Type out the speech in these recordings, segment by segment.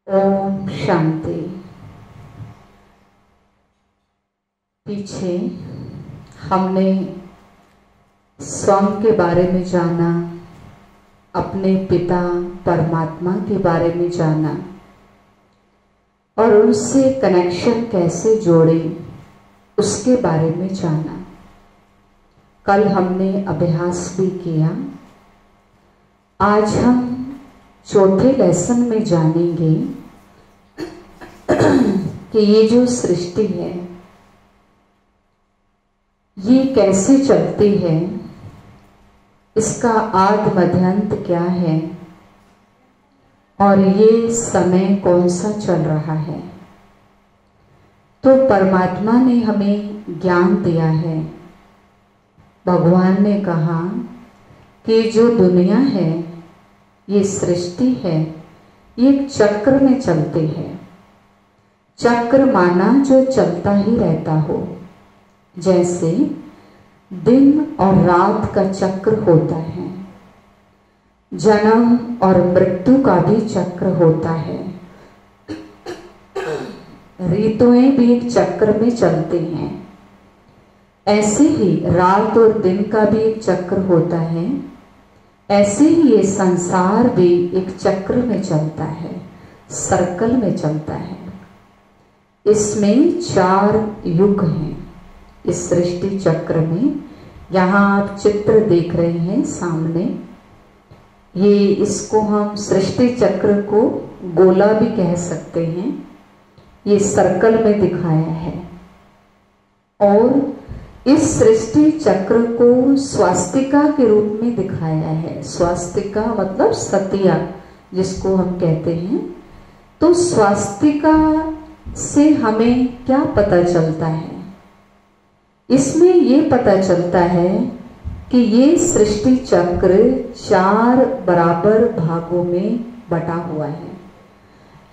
ओम शांति। पीछे हमने स्वयं के बारे में जाना, अपने पिता परमात्मा के बारे में जाना और उनसे कनेक्शन कैसे जोड़े उसके बारे में जाना। कल हमने अभ्यास भी किया। आज हम चौथे लेसन में जानेंगे कि ये जो सृष्टि है ये कैसे चलती है, इसका आदि मध्य अंत क्या है और ये समय कौन सा चल रहा है। तो परमात्मा ने हमें ज्ञान दिया है। भगवान ने कहा कि जो दुनिया है, ये सृष्टि है, ये एक चक्र में चलती है। चक्र माना जो चलता ही रहता हो, जैसे दिन और रात का चक्र होता है, जन्म और मृत्यु का भी चक्र होता है, ऋतुएं भी एक चक्र में चलती हैं। ऐसे ही रात और दिन का भी एक चक्र होता है। ऐसे ही ये संसार भी एक चक्र में चलता है, सर्कल में चलता है। इसमें 4 युग हैं इस सृष्टि चक्र में। यहाँ आप चित्र देख रहे हैं सामने, ये इसको हम सृष्टि चक्र को गोला भी कह सकते हैं। ये सर्कल में दिखाया है और इस सृष्टि चक्र को स्वास्तिका के रूप में दिखाया है। स्वास्तिका मतलब सतिया जिसको हम कहते हैं। तो स्वास्तिका से हमें क्या पता चलता है? इसमें ये पता चलता है कि ये सृष्टि चक्र 4 बराबर भागों में बटा हुआ है।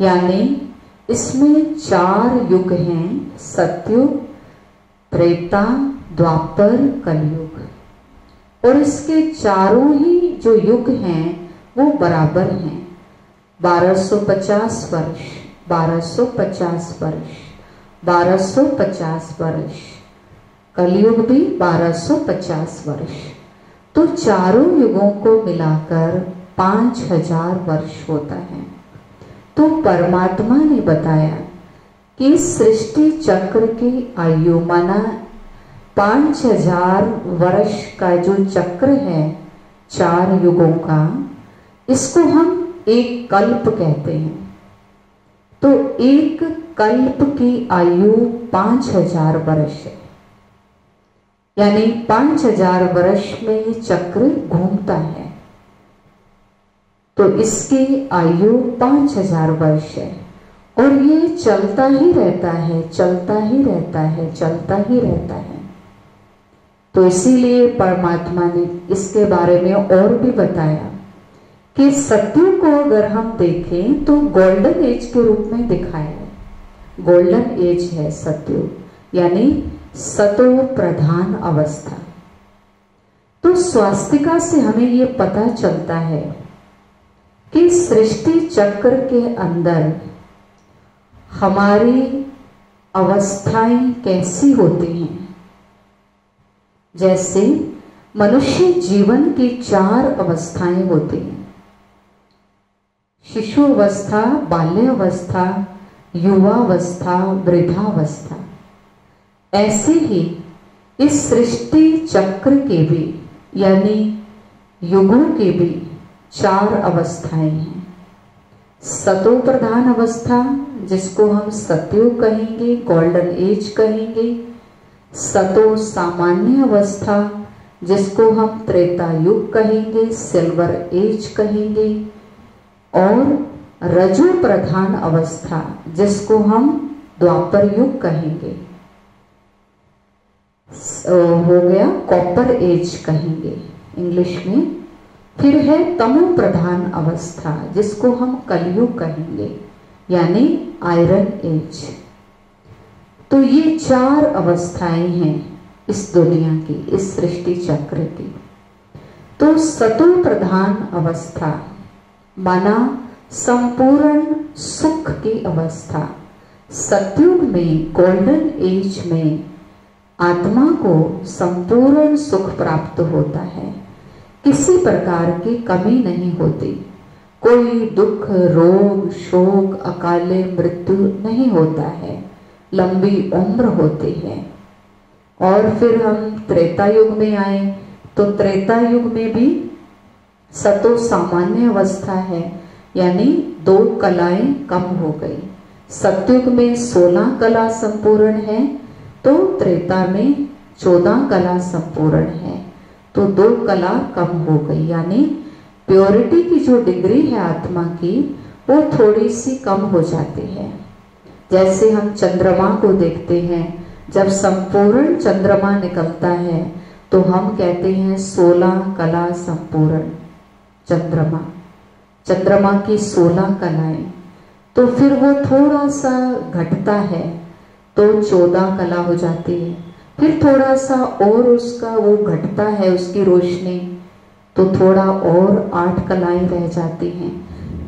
यानी इसमें 4 युग हैं, सतयुग, त्रेता, द्वापर, कलयुग। और इसके चारों ही जो युग हैं वो बराबर हैं। 1250 वर्ष, 1250 वर्ष, 1250 वर्ष, कलयुग भी 1250 वर्ष। तो चारों युगों को मिलाकर 5000 वर्ष होता है। तो परमात्मा ने बताया कि सृष्टि चक्र की आयु माना 5000 वर्ष का जो चक्र है 4 युगों का, इसको हम एक कल्प कहते हैं। तो एक कल्प की आयु 5000 वर्ष है। यानी 5000 वर्ष में ये चक्र घूमता है। तो इसकी आयु 5000 वर्ष है और ये चलता ही रहता है, चलता ही रहता है, चलता ही रहता है। तो इसीलिए परमात्मा ने इसके बारे में और भी बताया कि सत्युग को अगर हम देखें तो गोल्डन एज के रूप में दिखाया है। गोल्डन एज है सत्युग, यानी सतो प्रधान अवस्था। तो स्वास्तिका से हमें ये पता चलता है कि सृष्टि चक्र के अंदर हमारी अवस्थाएं कैसी होती हैं। जैसे मनुष्य जीवन की 4 अवस्थाएं होती हैं, शिशु अवस्था, बाल्य अवस्था, युवावस्था, वृद्धावस्था। ऐसे ही इस सृष्टि चक्र के भी यानी युगों के भी 4 अवस्थाएं हैं। सतो प्रधान अवस्था जिसको हम सतयुग कहेंगे, गोल्डन एज कहेंगे। सतो सामान्य अवस्था जिसको हम त्रेता युग कहेंगे, सिल्वर एज कहेंगे। और रजो प्रधान अवस्था जिसको हम द्वापर युग कहेंगे, हो गया कॉपर एज कहेंगे इंग्लिश में। फिर है तमो प्रधान अवस्था जिसको हम कलयुग कहेंगे, यानी आयरन एज। तो ये 4 अवस्थाएं हैं इस दुनिया की, इस सृष्टि चक्र की। तो सतो प्रधान अवस्था माना संपूर्ण सुख की अवस्था। सतयुग में, गोल्डन एज में आत्मा को संपूर्ण सुख प्राप्त होता है, किसी प्रकार की कमी नहीं होती, कोई दुख, रोग, शोक, अकाले मृत्यु नहीं होता है, लंबी उम्र होती है। और फिर हम त्रेता युग में आए तो त्रेता युग में भी सतो सामान्य अवस्था है, यानी 2 कलाएं कम हो गई। सतयुग में 16 कला संपूर्ण है तो त्रेता में 14 कला संपूर्ण है, तो 2 कला कम हो गई, यानी प्योरिटी की जो डिग्री है आत्मा की वो थोड़ी सी कम हो जाती है। जैसे हम चंद्रमा को देखते हैं, जब संपूर्ण चंद्रमा निकलता है तो हम कहते हैं 16 कला संपूर्ण चंद्रमा, चंद्रमा की 16 कलाएं। तो फिर वो थोड़ा सा घटता है तो 14 कला हो जाती है, फिर थोड़ा सा और उसका वो घटता है उसकी रोशनी, तो थोड़ा और 8 कलाएं रह जाती हैं।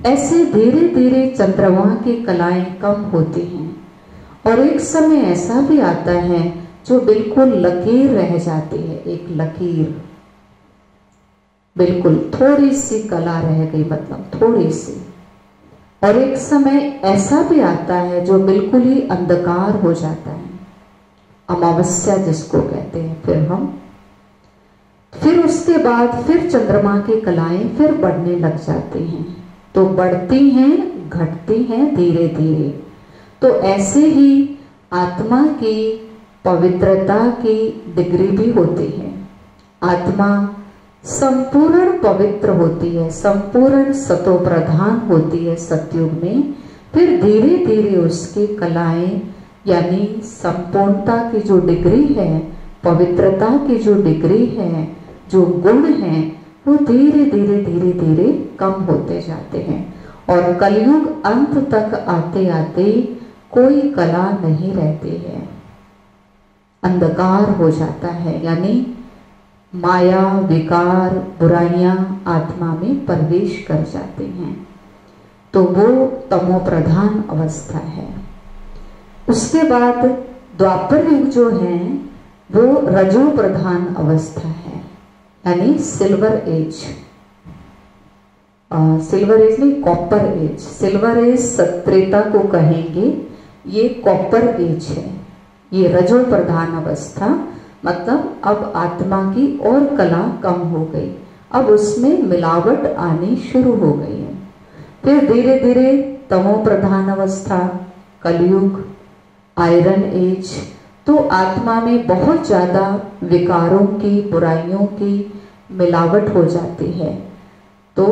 ऐसे धीरे धीरे चंद्रमा की कलाएं कम होती हैं और एक समय ऐसा भी आता है जो बिल्कुल लकीर रह जाती है, एक लकीर, बिल्कुल थोड़ी सी कला रह गई, मतलब थोड़ी सी। और एक समय ऐसा भी आता है जो बिल्कुल ही अंधकार हो जाता है, अमावस्या जिसको कहते हैं। फिर उसके बाद फिर चंद्रमा की कलाएं फिर बढ़ने लग जाती हैं, तो बढ़ती हैं, घटती हैं धीरे धीरे। तो ऐसे ही आत्मा की पवित्रता की डिग्री भी होती है। आत्मा संपूर्ण पवित्र होती है, संपूर्ण सतो प्रधान होती है सतयुग में। फिर धीरे धीरे उसकी कलाएं, यानी संपूर्णता की जो डिग्री है, पवित्रता की जो डिग्री है, जो गुण है, वो धीरे धीरे धीरे धीरे कम होते जाते हैं और कलयुग अंत तक आते आते कोई कला नहीं रहती है, अंधकार हो जाता है, यानी माया, विकार, बुराइयां आत्मा में प्रवेश कर जाती हैं, तो वो तमो प्रधान अवस्था है। उसके बाद द्वापर युग जो है वो रजो प्रधान अवस्था है, यानी सिल्वर एज। सिल्वर एज नहीं, copper age. Silver age Treta को कहेंगे, ये कॉपर एज है, ये रजो प्रधान अवस्था। मतलब अब आत्मा की और कला कम हो गई, अब उसमें मिलावट आनी शुरू हो गई है। फिर धीरे धीरे तमो प्रधान अवस्था, कलयुग, आयरन एज। तो आत्मा में बहुत ज्यादा विकारों की, बुराइयों की मिलावट हो जाती है, तो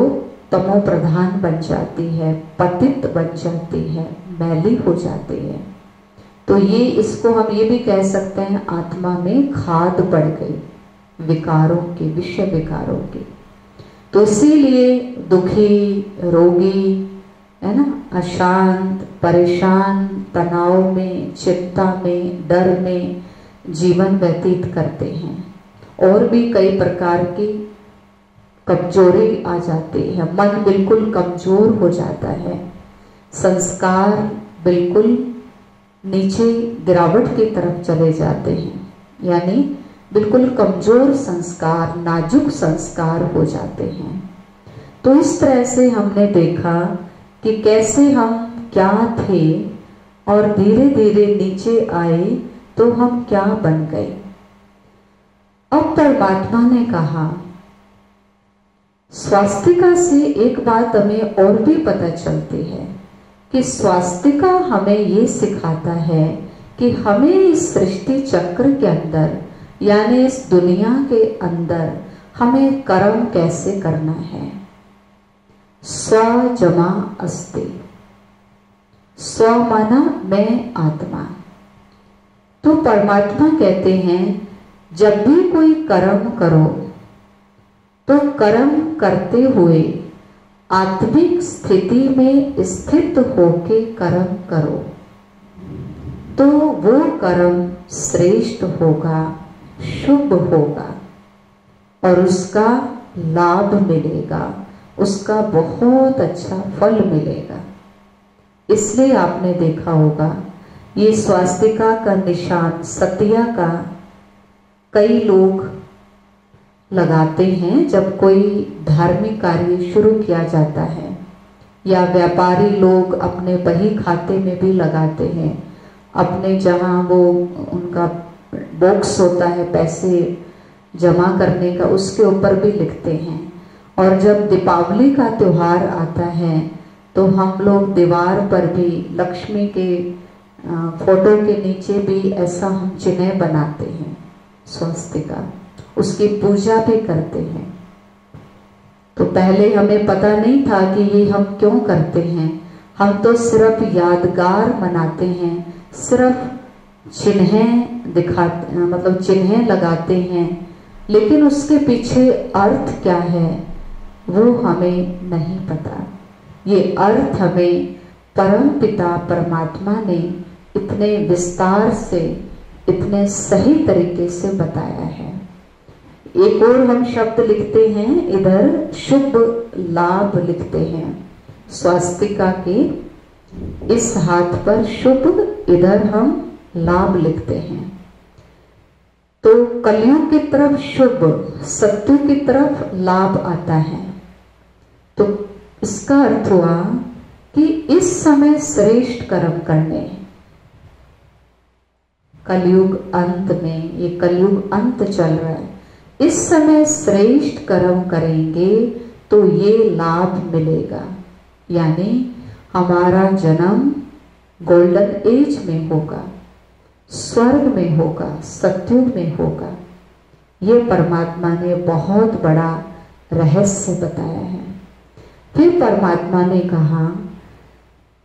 तमो प्रधान बन जाती है, पतित बन जाती है, मैली हो जाती है। तो ये, इसको हम ये भी कह सकते हैं आत्मा में खाद पड़ गई विकारों की, विषय विकारों की। तो इसीलिए दुखी, रोगी, है ना, अशांत, परेशान, तनाव में, चिंता में, डर में जीवन व्यतीत करते हैं। और भी कई प्रकार की कमजोरी आ जाती है, मन बिल्कुल कमजोर हो जाता है, संस्कार बिल्कुल नीचे गिरावट की तरफ चले जाते हैं, यानी बिल्कुल कमजोर संस्कार, नाजुक संस्कार हो जाते हैं। तो इस तरह से हमने देखा कि कैसे हम क्या थे और धीरे धीरे नीचे आए तो हम क्या बन गए। अब परमात्मा ने कहा, स्वास्तिका से एक बात हमें और भी पता चलती है कि स्वास्तिका हमें ये सिखाता है कि हमें इस सृष्टि चक्र के अंदर, यानी इस दुनिया के अंदर, हमें कर्म कैसे करना है। स्व जमा अस्ति, स्व माना मैं आत्मा। तो परमात्मा कहते हैं जब भी कोई कर्म करो तो कर्म करते हुए आत्मिक स्थिति में स्थित होके कर्म करो, तो वो कर्म श्रेष्ठ होगा, शुभ होगा और उसका लाभ मिलेगा, उसका बहुत अच्छा फल मिलेगा। इसलिए आपने देखा होगा ये स्वास्तिका का निशान सतिया का कई लोग लगाते हैं जब कोई धार्मिक कार्य शुरू किया जाता है, या व्यापारी लोग अपने बही खाते में भी लगाते हैं, अपने जहाँ वो उनका बॉक्स होता है पैसे जमा करने का उसके ऊपर भी लिखते हैं। और जब दीपावली का त्योहार आता है तो हम लोग दीवार पर भी लक्ष्मी के फोटो के नीचे भी ऐसा हम चिन्ह बनाते हैं स्वस्तिका, उसकी पूजा भी करते हैं। तो पहले हमें पता नहीं था कि ये हम क्यों करते हैं, हम तो सिर्फ यादगार मनाते हैं, सिर्फ चिन्ह दिखाते, मतलब चिन्ह लगाते हैं, लेकिन उसके पीछे अर्थ क्या है वो हमें नहीं पता। ये अर्थ हमें परम पिता परमात्मा ने इतने विस्तार से, इतने सही तरीके से बताया है। एक और हम शब्द लिखते हैं, इधर शुभ लाभ लिखते हैं स्वास्तिका के इस हाथ पर शुभ, इधर हम लाभ लिखते हैं। तो कलयुग की तरफ शुभ, सत्युग की तरफ लाभ आता है। तो इसका अर्थ हुआ कि इस समय श्रेष्ठ कर्म करने, कलयुग अंत में, ये कलयुग अंत चल रहा है, इस समय श्रेष्ठ कर्म करेंगे तो ये लाभ मिलेगा। यानी हमारा जन्म गोल्डन एज में होगा, स्वर्ग में होगा, सत्युग में होगा। ये परमात्मा ने बहुत बड़ा रहस्य बताया है। फिर परमात्मा ने कहा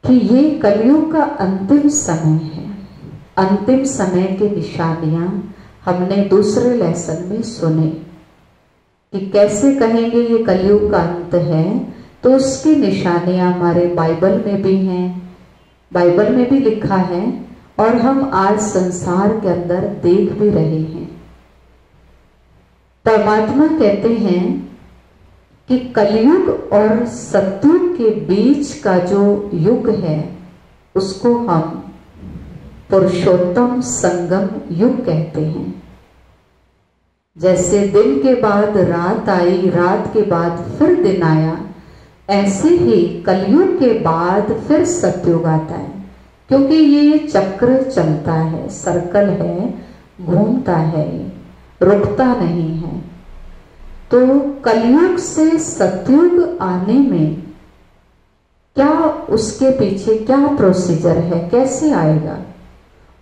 कि ये कलयुग का अंतिम समय है। अंतिम समय की निशानियां हमने दूसरे लेसन में सुने कि कैसे कहेंगे ये कलयुग का अंत है, तो उसकी निशानियां हमारे बाइबल में भी हैं, बाइबल में भी लिखा है और हम आज संसार के अंदर देख भी रहे हैं। परमात्मा कहते हैं कि कलयुग और सतयुग के बीच का जो युग है उसको हम पुरुषोत्तम संगम युग कहते हैं। जैसे दिन के बाद रात आई, रात के बाद फिर दिन आया, ऐसे ही कलयुग के बाद फिर सतयुग आता है, क्योंकि ये चक्र चलता है, सर्कल है, घूमता है, रुकता नहीं है। तो कलयुग से सतयुग आने में क्या, उसके पीछे क्या प्रोसीजर है, कैसे आएगा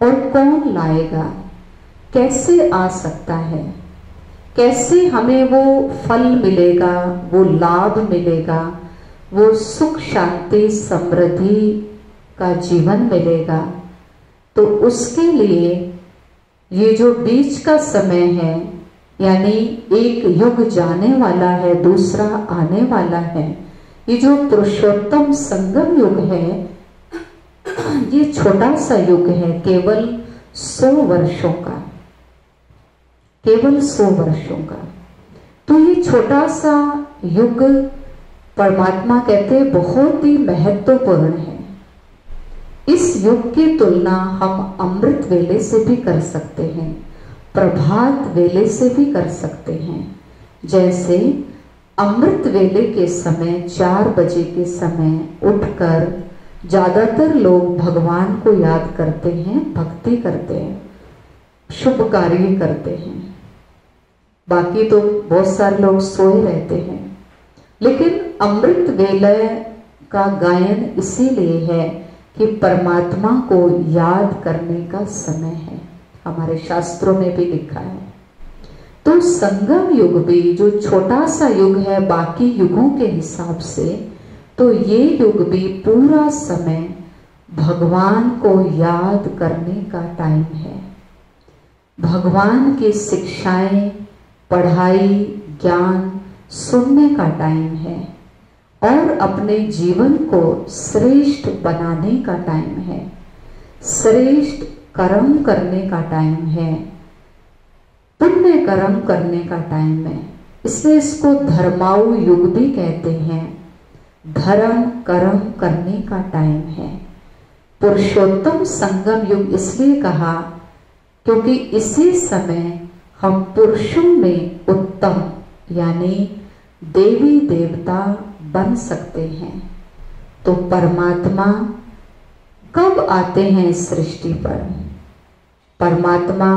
और कौन लाएगा, कैसे आ सकता है, कैसे हमें वो फल मिलेगा, वो लाभ मिलेगा, वो सुख शांति समृद्धि का जीवन मिलेगा। तो उसके लिए ये जो बीच का समय है, यानी एक युग जाने वाला है, दूसरा आने वाला है, ये जो पुरुषोत्तम संगम युग है, ये छोटा सा युग है, केवल 100 वर्षों का, केवल 100 वर्षों का। तो ये छोटा सा युग परमात्मा कहते हैं बहुत ही महत्वपूर्ण है। इस युग की तुलना हम अमृत वेले से भी कर सकते हैं, प्रभात वेले से भी कर सकते हैं। जैसे अमृत वेले के समय 4 बजे के समय उठकर ज्यादातर लोग भगवान को याद करते हैं, भक्ति करते हैं, शुभ कार्य करते हैं। बाकी तो बहुत सारे लोग सोए रहते हैं, लेकिन अमृत वेले का गायन इसीलिए है कि परमात्मा को याद करने का समय है, हमारे शास्त्रों में भी लिखा है। तो संगम युग भी जो छोटा सा युग है बाकी युगों के हिसाब से, तो ये युग भी पूरा समय भगवान को याद करने का टाइम है। भगवान की शिक्षाएं, पढ़ाई, ज्ञान सुनने का टाइम है और अपने जीवन को श्रेष्ठ बनाने का टाइम है, श्रेष्ठ कर्म करने का टाइम है, पुण्य कर्म करने का टाइम है। इसलिए इसको धर्माऊ युग भी कहते हैं। धर्म कर्म करने का टाइम है। पुरुषोत्तम संगम युग इसलिए कहा क्योंकि इसी समय हम पुरुषों में उत्तम यानी देवी देवता बन सकते हैं। तो परमात्मा कब आते हैं इस सृष्टि पर? परमात्मा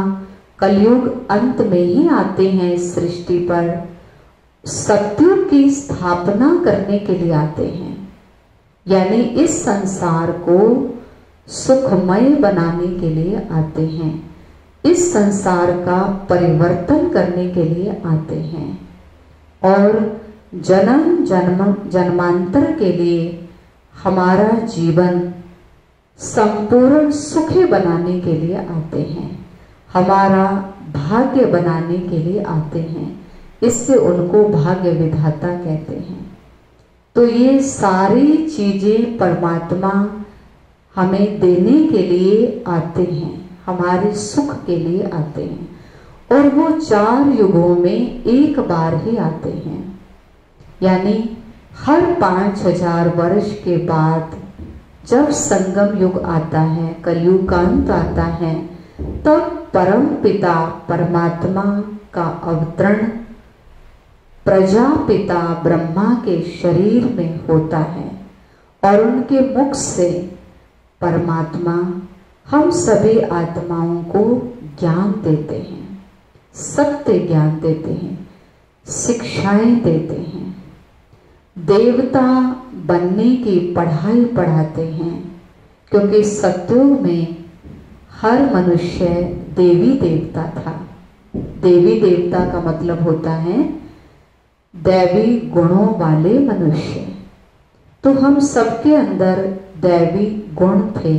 कलयुग अंत में ही आते हैं इस सृष्टि पर, सत्युग की स्थापना करने के लिए आते हैं, यानी इस संसार को सुखमय बनाने के लिए आते हैं, इस संसार का परिवर्तन करने के लिए आते हैं और जन्म जन्मांतर के लिए हमारा जीवन संपूर्ण सुखी बनाने के लिए आते हैं, हमारा भाग्य बनाने के लिए आते हैं। इससे उनको भाग्य विधाता कहते हैं। तो ये सारी चीजें परमात्मा हमें देने के लिए आते हैं, हमारे सुख के लिए आते हैं और वो 4 युगों में एक बार ही आते हैं, यानी हर 5000 वर्ष के बाद जब संगम युग आता है, कलयुग का अंत आता है, तब परम पिता परमात्मा का अवतरण प्रजापिता ब्रह्मा के शरीर में होता है और उनके मुख से परमात्मा हम सभी आत्माओं को ज्ञान देते हैं, सत्य ज्ञान देते हैं, शिक्षाएं देते हैं, देवता बनने की पढ़ाई पढ़ाते हैं। क्योंकि सत्युग में हर मनुष्य देवी देवता था। देवी देवता का मतलब होता है दैवी गुणों वाले मनुष्य। तो हम सबके अंदर दैवी गुण थे,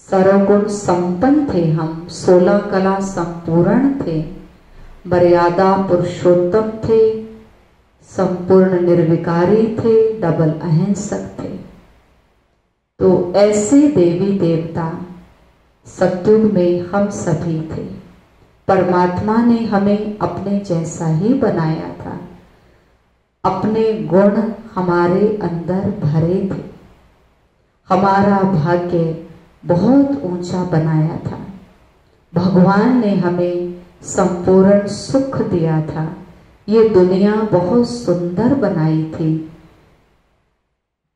सर्वगुण संपन्न थे, हम 16 कला संपूर्ण थे, मर्यादा पुरुषोत्तम थे, संपूर्ण निर्विकारी थे, डबल अहिंसक थे। तो ऐसे देवी देवता सत्युग में हम सभी थे। परमात्मा ने हमें अपने जैसा ही बनाया था, अपने गुण हमारे अंदर भरे थे, हमारा भाग्य बहुत ऊंचा बनाया था। भगवान ने हमें संपूर्ण सुख दिया था, ये दुनिया बहुत सुंदर बनाई थी,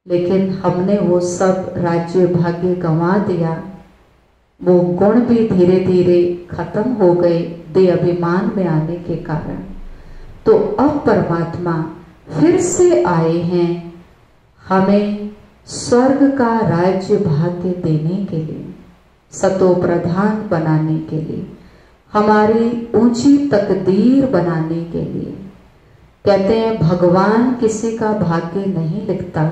लेकिन हमने वो सब राज्य भाग्य गंवा दिया, वो गुण भी धीरे धीरे खत्म हो गए दे अभिमान में आने के कारण। तो अब परमात्मा फिर से आए हैं हमें स्वर्ग का राज्य भाग्य देने के लिए, सतो प्रधान बनाने के लिए, हमारी ऊंची तकदीर बनाने के लिए। कहते हैं भगवान किसी का भाग्य नहीं लिखता,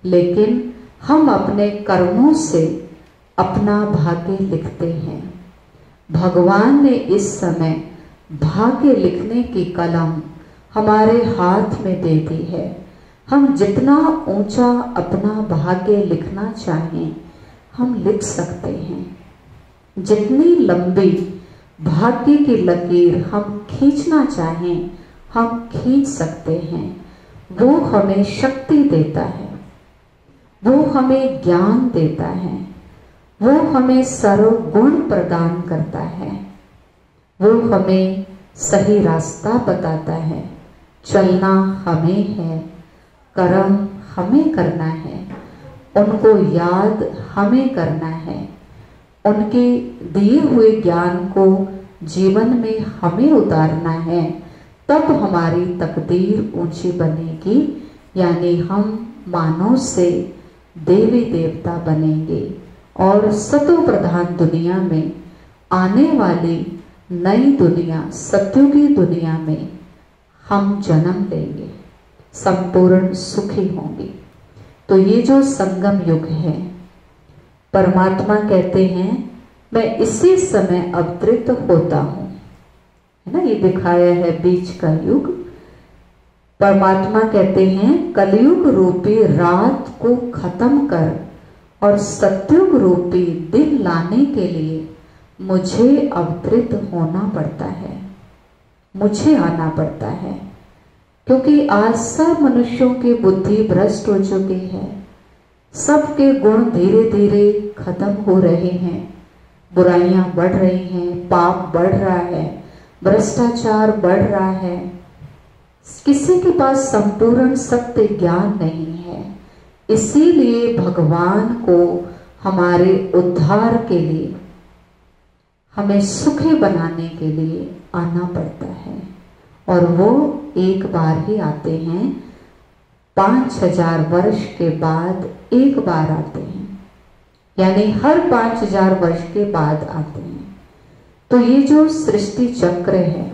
लेकिन हम अपने कर्मों से अपना भाग्य लिखते हैं। भगवान ने इस समय भाग्य लिखने की कलम हमारे हाथ में दे दी है। हम जितना ऊंचा अपना भाग्य लिखना चाहें हम लिख सकते हैं। जितनी लंबी भाग्य की लकीर हम खींचना चाहें हम खींच सकते हैं। वो हमें शक्ति देता है, वो हमें ज्ञान देता है, वो हमें सर्व गुण प्रदान करता है, वो हमें सही रास्ता बताता है। चलना हमें है, कर्म हमें करना है, उनको याद हमें करना है, उनके दिए हुए ज्ञान को जीवन में हमें उतारना है, तब हमारी तकदीर ऊंची बनेगी, यानी हम मानव से देवी देवता बनेंगे और सतो प्रधान दुनिया में आने वाली नई दुनिया सत्युगी दुनिया में हम जन्म लेंगे, संपूर्ण सुखी होंगे। तो ये जो संगम युग है, परमात्मा कहते हैं मैं इसी समय अवतरित होता हूं, है ना, ये दिखाया है बीच का युग। परमात्मा कहते हैं कलयुग रूपी रात को खत्म कर और सत्युग रूपी दिन लाने के लिए मुझे अवतरित होना पड़ता है, मुझे आना पड़ता है। क्योंकि आज सब मनुष्यों की बुद्धि भ्रष्ट हो चुकी है, सबके गुण धीरे धीरे खत्म हो रहे हैं, बुराइयां बढ़ रही हैं, पाप बढ़ रहा है, भ्रष्टाचार बढ़ रहा है। किसी के पास संपूर्ण सत्य ज्ञान नहीं है। इसीलिए भगवान को हमारे उद्धार के लिए, हमें सुखी बनाने के लिए आना पड़ता है। और वो एक बार ही आते हैं, 5000 वर्ष के बाद एक बार आते हैं, यानी हर 5000 वर्ष के बाद आते हैं। तो ये जो सृष्टि चक्र है,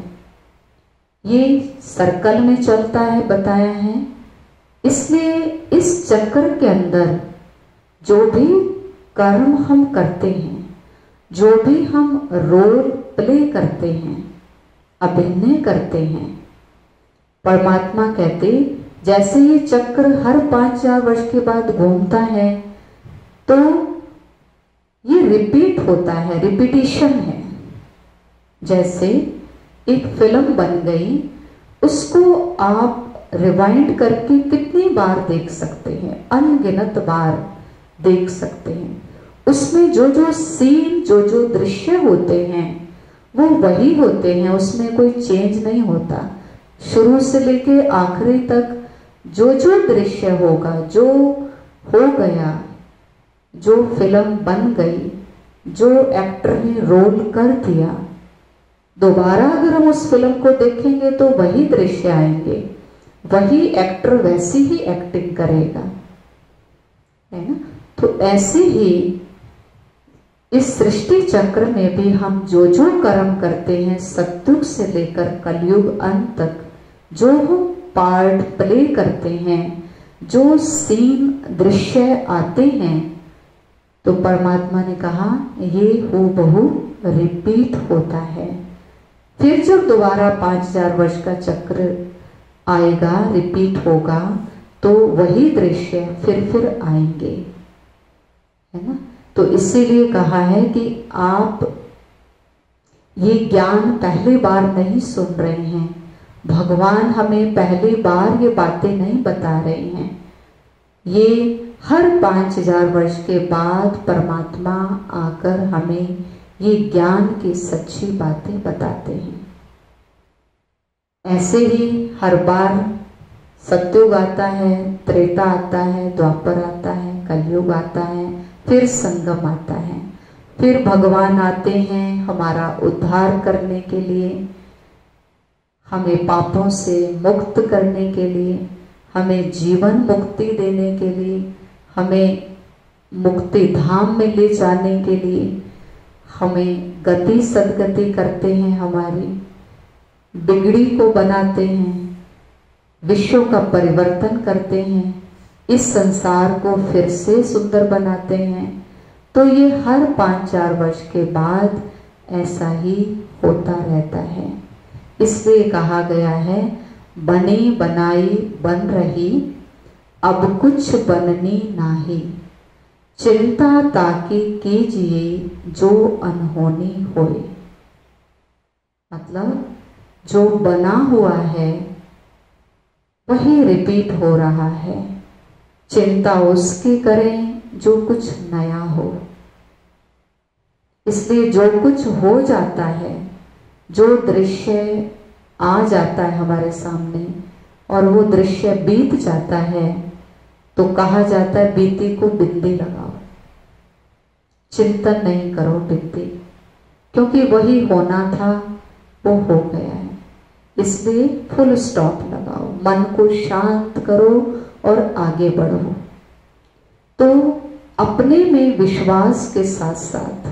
ये सर्कल में चलता है, बताया है। इसलिए इस चक्र के अंदर जो भी कर्म हम करते हैं, जो भी हम रोल प्ले करते हैं, अभिनय करते हैं, परमात्मा कहते जैसे ये चक्र हर 5000 वर्ष के बाद घूमता है, तो ये रिपीट होता है, रिपीटिशन है। जैसे एक फिल्म बन गई, उसको आप रिवाइंड करके कितनी बार देख सकते हैं, अनगिनत बार देख सकते हैं। उसमें जो जो सीन, जो जो दृश्य होते हैं, वो वही होते हैं, उसमें कोई चेंज नहीं होता। शुरू से लेके आखिरी तक जो जो दृश्य होगा, जो हो गया, जो फिल्म बन गई, जो एक्टर ने रोल कर दिया, दोबारा अगर हम उस फिल्म को देखेंगे तो वही दृश्य आएंगे, वही एक्टर वैसी ही एक्टिंग करेगा, है ना। तो ऐसे ही इस सृष्टि चक्र में भी हम जो जो कर्म करते हैं, सतयुग से लेकर कलयुग अंत तक जो हम पार्ट प्ले करते हैं, जो सीन दृश्य आते हैं, तो परमात्मा ने कहा ये हूबहू रिपीट होता है। फिर जब दोबारा 5000 वर्ष का चक्र आएगा, रिपीट होगा, तो वही दृश्य फिर आएंगे, है ना। तो इसीलिए कहा है कि आप ये ज्ञान पहली बार नहीं सुन रहे हैं, भगवान हमें पहली बार ये बातें नहीं बता रहे हैं। ये हर 5000 वर्ष के बाद परमात्मा आकर हमें ये ज्ञान की सच्ची बातें बताते हैं। ऐसे ही हर बार सतयुग आता है, त्रेता आता है, द्वापर आता है, कलयुग आता है, फिर संगम आता है, फिर भगवान आते हैं हमारा उद्धार करने के लिए, हमें पापों से मुक्त करने के लिए, हमें जीवन मुक्ति देने के लिए, हमें मुक्ति धाम में ले जाने के लिए, हमें गति सदगति करते हैं, हमारी बिगड़ी को बनाते हैं, विश्व का परिवर्तन करते हैं, इस संसार को फिर से सुंदर बनाते हैं। तो ये हर 5000 वर्ष के बाद ऐसा ही होता रहता है। इसलिए कहा गया है, बनी बनाई बन रही, अब कुछ बननी नाही, चिंता ताकि कीजिए जो अनहोनी होए। मतलब जो बना हुआ है वही रिपीट हो रहा है, चिंता उसकी करें जो कुछ नया हो। इसलिए जो कुछ हो जाता है, जो दृश्य आ जाता है हमारे सामने और वो दृश्य बीत जाता है, तो कहा जाता है बीती को बिंदी लगाओ, चिंतन नहीं करो बिंदी, क्योंकि वही होना था वो हो गया है। इसलिए फुल स्टॉप लगाओ, मन को शांत करो और आगे बढ़ो। तो अपने में विश्वास के साथ साथ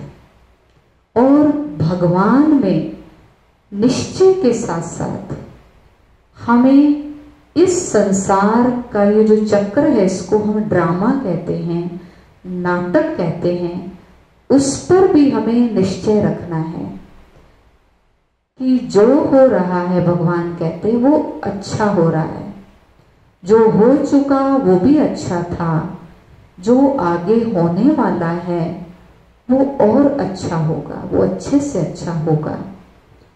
और भगवान में निश्चय के साथ साथ हमें इस संसार का ये जो चक्र है, इसको हम ड्रामा कहते हैं, नाटक कहते हैं, उस पर भी हमें निश्चय रखना है कि जो हो रहा है, भगवान कहते हैं वो अच्छा हो रहा है, जो हो चुका वो भी अच्छा था, जो आगे होने वाला है वो और अच्छा होगा, वो अच्छे से अच्छा होगा।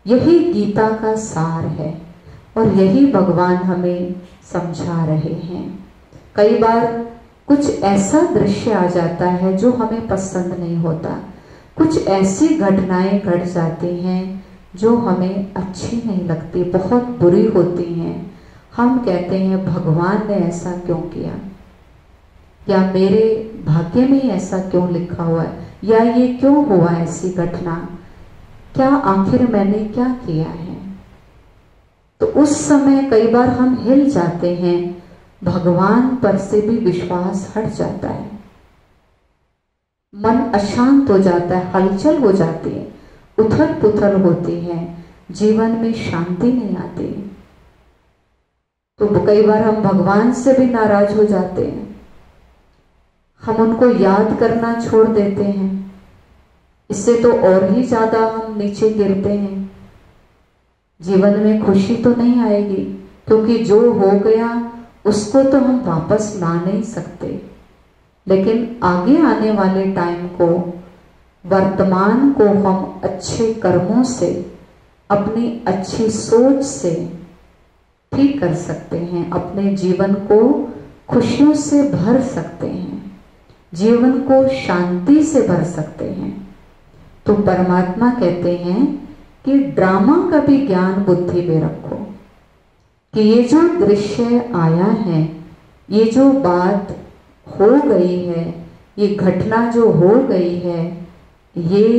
यही गीता का सार है और यही भगवान हमें समझा रहे हैं। कई बार कुछ ऐसा दृश्य आ जाता है जो हमें पसंद नहीं होता, कुछ ऐसी घटनाएं घट जाती हैं जो हमें अच्छी नहीं लगती, बहुत बुरी होती हैं। हम कहते हैं भगवान ने ऐसा क्यों किया, या मेरे भाग्य में ऐसा क्यों लिखा हुआ है, या ये क्यों हुआ ऐसी घटना, क्या आखिर मैंने क्या किया है। तो उस समय कई बार हम हिल जाते हैं, भगवान पर से भी विश्वास हट जाता है, मन अशांत हो जाता है, हलचल हो जाती है, उथल पुथल होती है, जीवन में शांति नहीं आती। तो कई बार हम भगवान से भी नाराज हो जाते हैं, हम उनको याद करना छोड़ देते हैं, इससे तो और ही ज्यादा हम नीचे गिरते हैं। जीवन में खुशी तो नहीं आएगी, क्योंकि जो हो गया उसको तो हम वापस ला नहीं सकते, लेकिन आगे आने वाले टाइम को, वर्तमान को हम अच्छे कर्मों से, अपनी अच्छी सोच से ठीक कर सकते हैं, अपने जीवन को खुशियों से भर सकते हैं, जीवन को शांति से भर सकते हैं। तो परमात्मा कहते हैं कि ड्रामा का भी ज्ञान बुद्धि में रखो, कि ये जो दृश्य आया है, ये जो बात हो गई है, ये घटना जो हो गई है, ये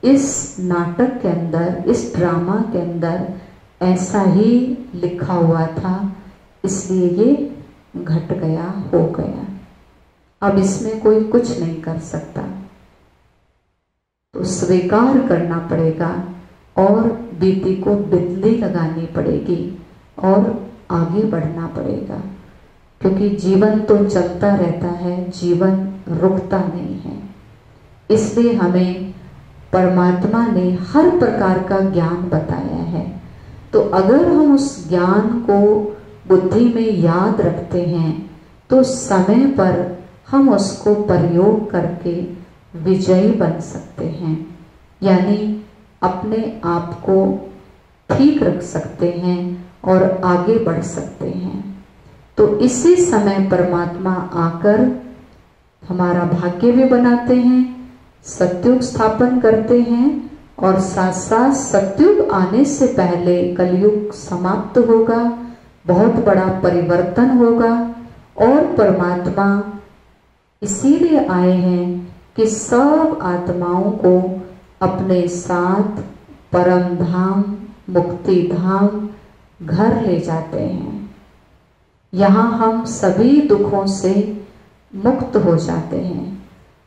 इस नाटक के अंदर, इस ड्रामा के अंदर ऐसा ही लिखा हुआ था, इसलिए ये घट गया, हो गया, अब इसमें कोई कुछ नहीं कर सकता। तो स्वीकार करना पड़ेगा और बीती को बिंदी लगानी पड़ेगी और आगे बढ़ना पड़ेगा, क्योंकि जीवन तो चलता रहता है, जीवन रुकता नहीं है। इसलिए हमें परमात्मा ने हर प्रकार का ज्ञान बताया है। तो अगर हम उस ज्ञान को बुद्धि में याद रखते हैं तो समय पर हम उसको प्रयोग करके विजयी बन सकते हैं, यानी अपने आप को ठीक रख सकते हैं और आगे बढ़ सकते हैं। तो इसी समय परमात्मा आकर हमारा भाग्य भी बनाते हैं, सत्युग स्थापन करते हैं, और साथ साथ सत्युग आने से पहले कलयुग समाप्त होगा, बहुत बड़ा परिवर्तन होगा। और परमात्मा इसीलिए आए हैं कि सब आत्माओं को अपने साथ परम धाम, मुक्ति धाम घर ले जाते हैं। यहाँ हम सभी दुखों से मुक्त हो जाते हैं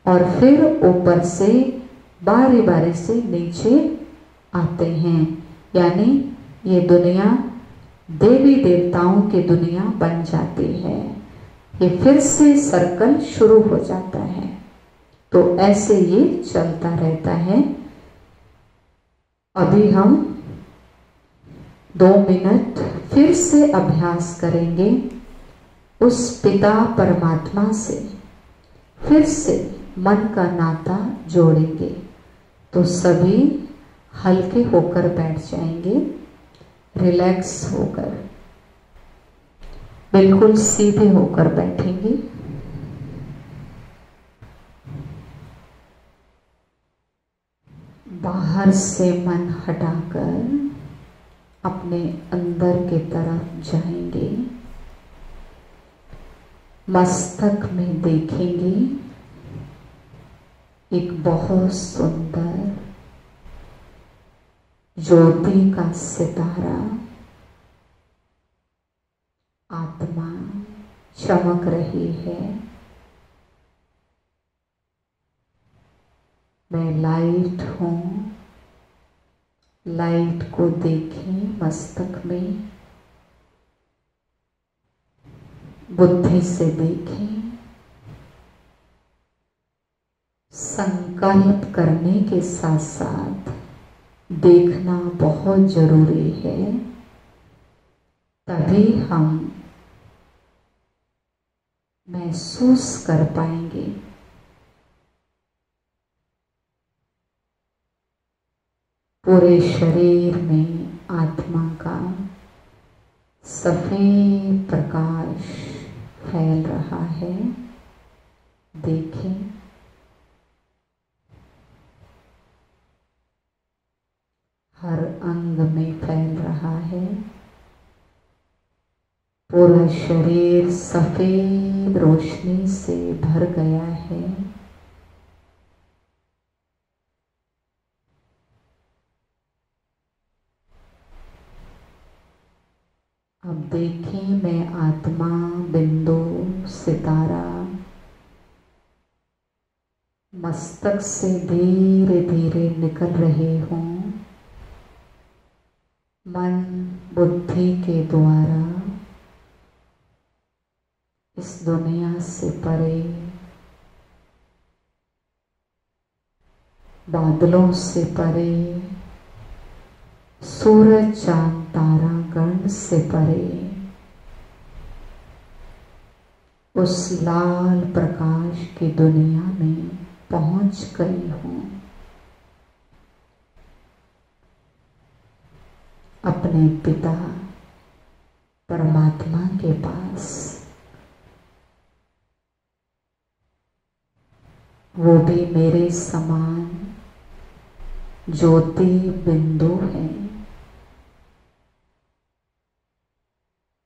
और फिर ऊपर से बारी बारी से नीचे आते हैं, यानी ये दुनिया देवी देवताओं की दुनिया बन जाती है, ये फिर से सर्कल शुरू हो जाता है। तो ऐसे ये चलता रहता है। अभी हम 2 मिनट फिर से अभ्यास करेंगे उस पिता परमात्मा से, फिर से मन का नाता जोड़ेंगे। तो सभी हल्के होकर बैठ जाएंगे, रिलैक्स होकर, बिल्कुल सीधे होकर बैठेंगे। बाहर से मन हटाकर अपने अंदर की तरफ जाएंगे। मस्तक में देखेंगे एक बहुत सुंदर ज्योति का सितारा, आत्मा चमक रही है। मैं लाइट हूं, लाइट को देखें मस्तक में, बुद्धि से देखें। संकल्प करने के साथ साथ देखना बहुत जरूरी है, तभी हम महसूस कर पाएंगे। पूरे शरीर में आत्मा का सफेद प्रकाश फैल रहा है। पूरा शरीर सफेद रोशनी से भर गया है। अब देखिए, मैं आत्मा, बिंदु, सितारा मस्तक से धीरे धीरे निकल रही हूँ। मन बुद्धि के द्वारा इस दुनिया से परे, बादलों से परे, सूरज चांद तारा गण से परे उस लाल प्रकाश की दुनिया में पहुंच गई हूँ। अपने पिता परमात्मा के पास, वो भी मेरे समान ज्योति बिंदु है,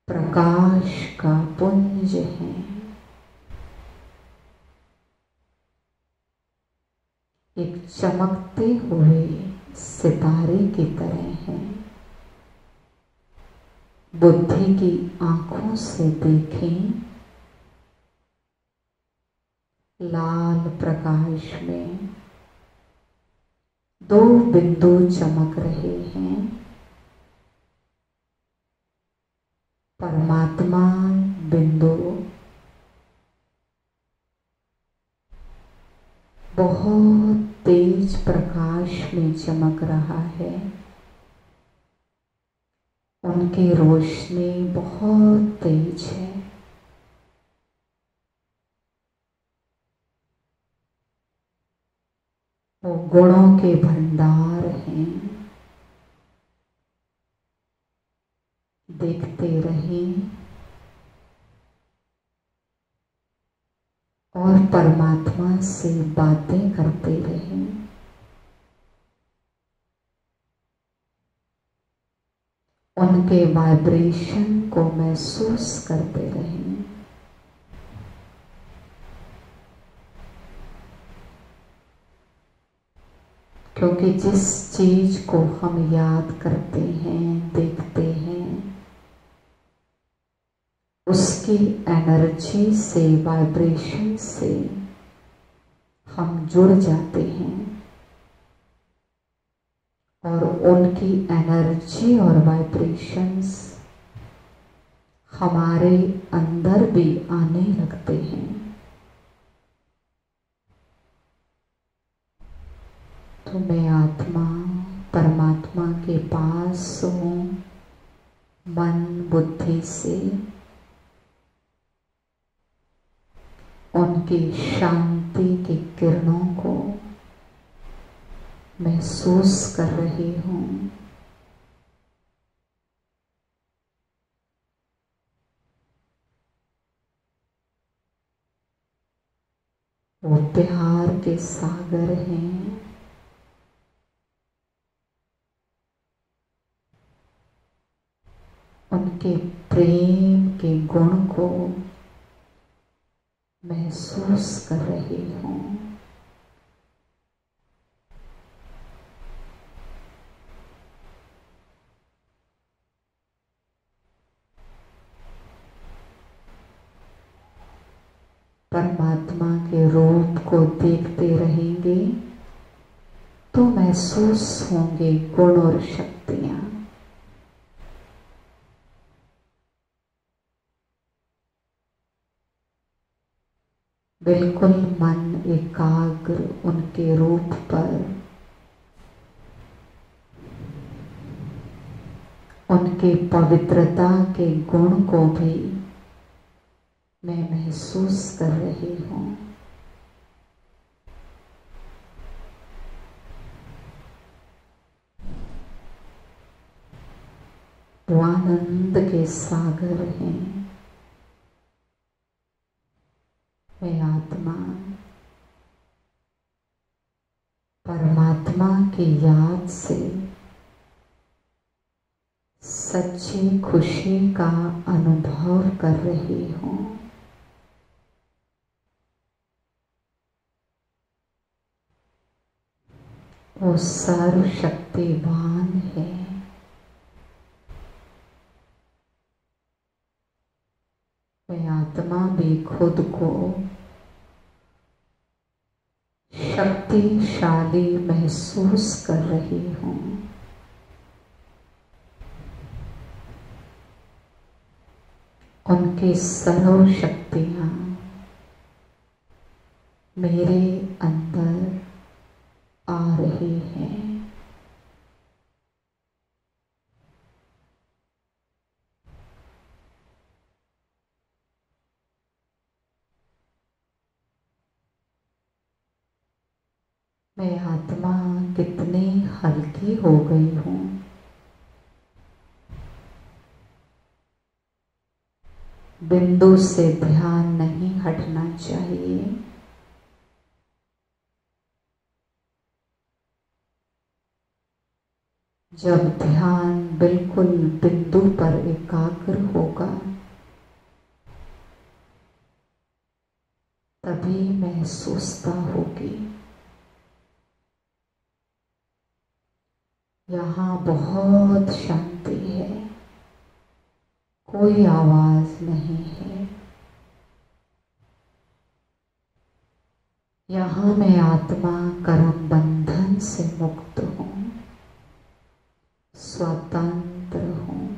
प्रकाश का पुंज है। एक चमकते हुए सितारे की तरह है। बुद्धि की आंखों से देखें, लाल प्रकाश में दो बिंदु चमक रहे हैं। परमात्मा बिंदु बहुत तेज प्रकाश में चमक रहा है। उनकी रोशनी बहुत तेज है। वो गुणों के भंडार हैं। देखते रहें और परमात्मा से बातें करते रहें। उनके वाइब्रेशन को महसूस करते रहें। क्योंकि जिस चीज को हम याद करते हैं, देखते हैं, उसकी एनर्जी से, वाइब्रेशन से हम जुड़ जाते हैं और उनकी एनर्जी और वाइब्रेशंस हमारे अंदर भी आने लगते हैं। तो मैं आत्मा परमात्मा के पास हूँ। मन बुद्धि से उनकी शांति की किरणों को महसूस कर रही हूँ। वो प्यार के सागर हैं। उनके प्रेम के गुण को महसूस कर रही हूँ। परमात्मा के रूप को देखते रहेंगे तो महसूस होंगे गुण और शक्तियाँ। बिल्कुल मन एकाग्र उनके रूप पर, उनके पवित्रता के गुण को भी मैं महसूस कर रही हूँ। वो आनंद के सागर हैं। मैं आत्मा परमात्मा की याद से सच्ची खुशी का अनुभव कर रही हूँ। वो सर्वशक्तिवान है। मैं आत्मा भी खुद को शक्तिशाली महसूस कर रही हूँ। उनकी सर्व शक्तियाँ मेरे अंदर आ रही हैं। मैं आत्मा कितनी हल्की हो गई हूँ। बिंदु से ध्यान नहीं हटना चाहिए। जब ध्यान बिल्कुल बिंदु पर एकाग्र होगा तभी महसूसता होगी। यहाँ बहुत शांति है, कोई आवाज नहीं है। यहाँ मैं आत्मा कर्म बंधन से मुक्त हूँ, स्वतंत्र हूँ।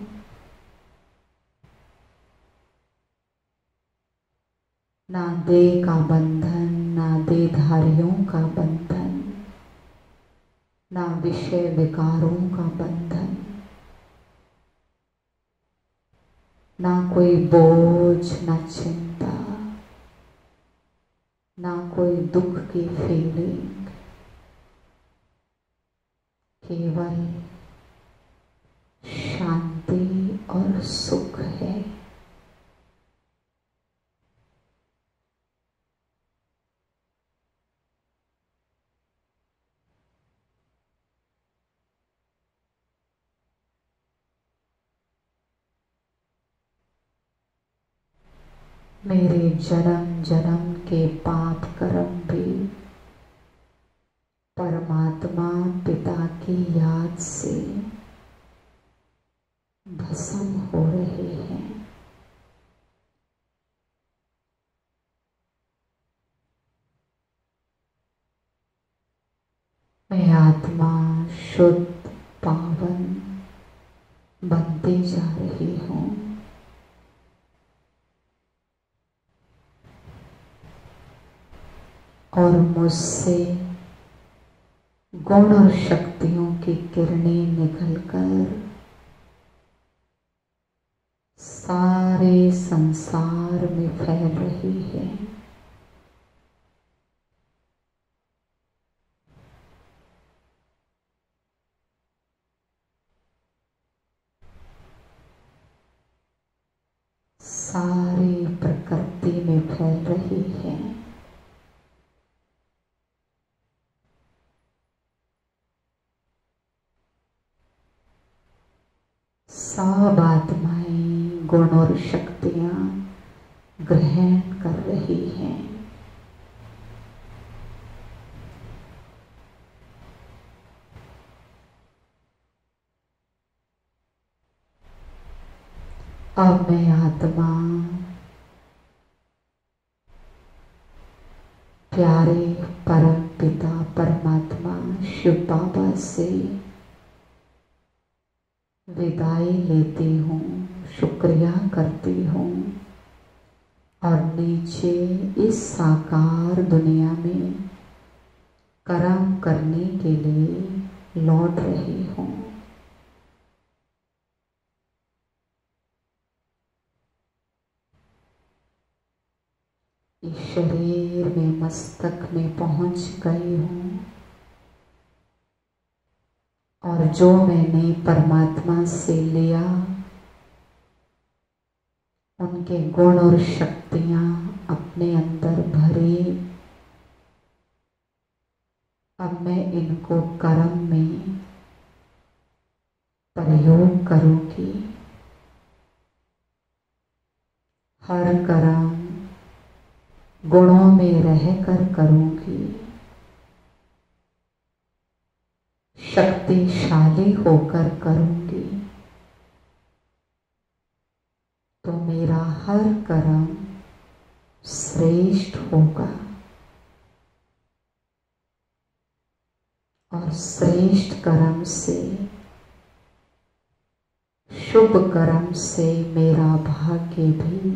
ना देह का बंधन, ना देहधारियों का बंधन, ना विषय विकारों का बंधन, ना कोई बोझ, ना चिंता, ना कोई दुख की फीलिंग। केवल शांति और सुख है। मेरे जन्म जन्म के पाप कर्म भी परमात्मा पिता की याद से भस्म हो रहे हैं। मैं आत्मा शुद्ध पावन बनती जा रही हूँ। और मुझसे गुण और शक्तियों की किरणें निकलकर सारे संसार में फैल रही है। सारी प्रकृति में फैल रही है। सब आत्माएं गुण और शक्तियां ग्रहण कर रही हैं। अब मैं आत्मा प्यारे परम पिता परमात्मा शिव बाबा से विदाई लेती हूँ, शुक्रिया करती हूँ और नीचे इस साकार दुनिया में कर्म करने के लिए लौट रही हूँ। इस शरीर में मस्तक में पहुँच गई हूँ और जो मैंने परमात्मा से लिया उनके गुण और शक्तियाँ अपने अंदर भरी। अब मैं इनको कर्म में प्रयोग करूंगी। हर कर्म गुणों में रहकर करूंगी। शक्तिशाली होकर करूंगी तो मेरा हर कर्म श्रेष्ठ होगा और श्रेष्ठ कर्म से, शुभ कर्म से मेरा भाग्य भी,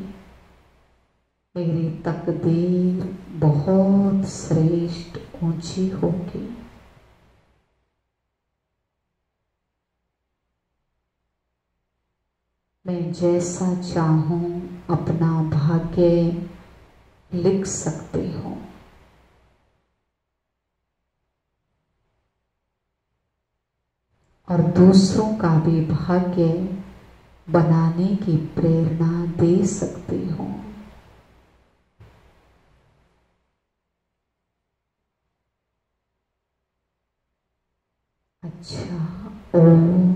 मेरी तकदीर बहुत श्रेष्ठ ऊंची होगी। मैं जैसा चाहूं अपना भाग्य लिख सकती हूँ और दूसरों का भी भाग्य बनाने की प्रेरणा दे सकती हूँ। अच्छा, ओम